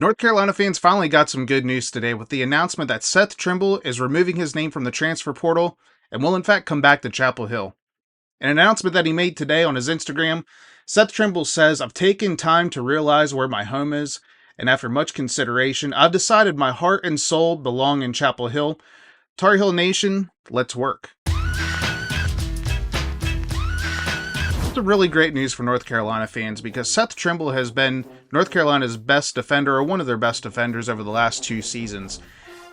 North Carolina fans finally got some good news today with the announcement that Seth Trimble is removing his name from the transfer portal and will in fact come back to Chapel Hill. An announcement that he made today on his Instagram, Seth Trimble says, "I've taken time to realize where my home is, and after much consideration, I've decided my heart and soul belong in Chapel Hill. Tar Heel Nation, let's work." It's a really great news for North Carolina fans because Seth Trimble has been North Carolina's best defender, or one of their best defenders, over the last 2 seasons.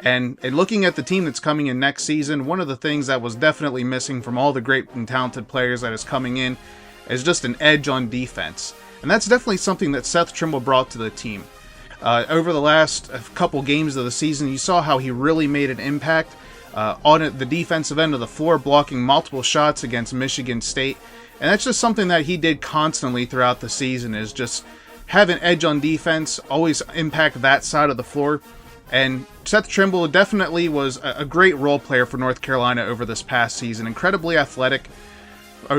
And looking at the team that's coming in next season, one of the things that was definitely missing from all the great and talented players that is coming in is just an edge on defense. And that's definitely something that Seth Trimble brought to the team. Over the last couple games of the season, you saw how he really made an impact on the defensive end of the floor, blocking multiple shots against Michigan State. And that's just something that he did constantly throughout the season, is just have an edge on defense, always impact that side of the floor. And Seth Trimble definitely was a great role player for North Carolina over this past season. Incredibly athletic,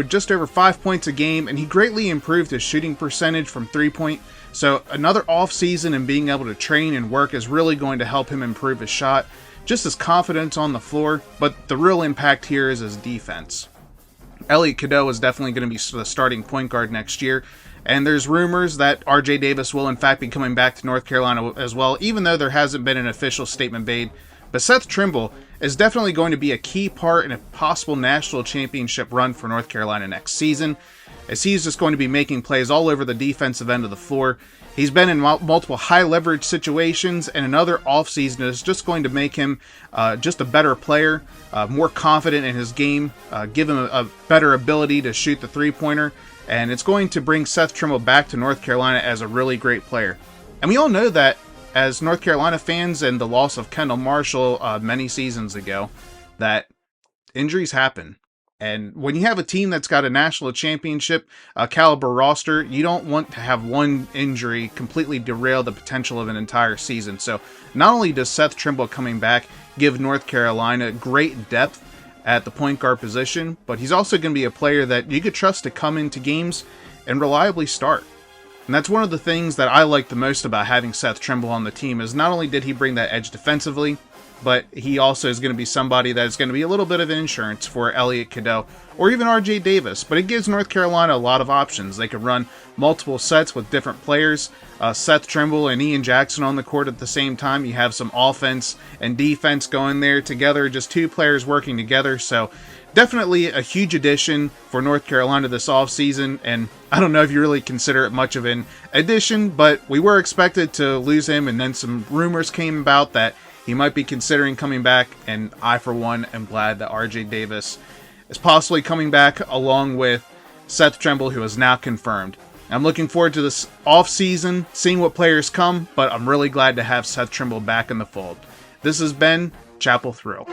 just over 5 points a game, and he greatly improved his shooting percentage from 3-point. So another offseason and being able to train and work is really going to help him improve his shot, just his confidence on the floor. But the real impact here is his defense. Elliot Cadeau is definitely going to be the starting point guard next year, and there's rumors that RJ Davis will in fact be coming back to North Carolina as well, even though there hasn't been an official statement made. But Seth Trimble is definitely going to be a key part in a possible national championship run for North Carolina next season, as he's just going to be making plays all over the defensive end of the floor. He's been in multiple high-leverage situations, and another offseason is just going to make him just a better player, more confident in his game, give him a better ability to shoot the three-pointer, and it's going to bring Seth Trimble back to North Carolina as a really great player. And we all know that, as North Carolina fans, and the loss of Kendall Marshall many seasons ago, that injuries happen. And when you have a team that's got a national championship caliber roster, you don't want to have one injury completely derail the potential of an entire season. So not only does Seth Trimble coming back give North Carolina great depth at the point guard position, but he's also going to be a player that you could trust to come into games and reliably start. And that's one of the things that I like the most about having Seth Trimble on the team, is not only did he bring that edge defensively, but he also is going to be somebody that is going to be a little bit of an insurance for Elliot Cadeau or even RJ Davis. But it gives North Carolina a lot of options. They could run multiple sets with different players. Seth Trimble and Ian Jackson on the court at the same time. You have some offense and defense going there together, just two players working together. So definitely a huge addition for North Carolina this offseason. And I don't know if you really consider it much of an addition, but we were expected to lose him. And then some rumors came about that he might be considering coming back, and I, for one, am glad that RJ Davis is possibly coming back along with Seth Trimble, who is now confirmed. I'm looking forward to this offseason, seeing what players come, but I'm really glad to have Seth Trimble back in the fold. This has been Chapel Thrill.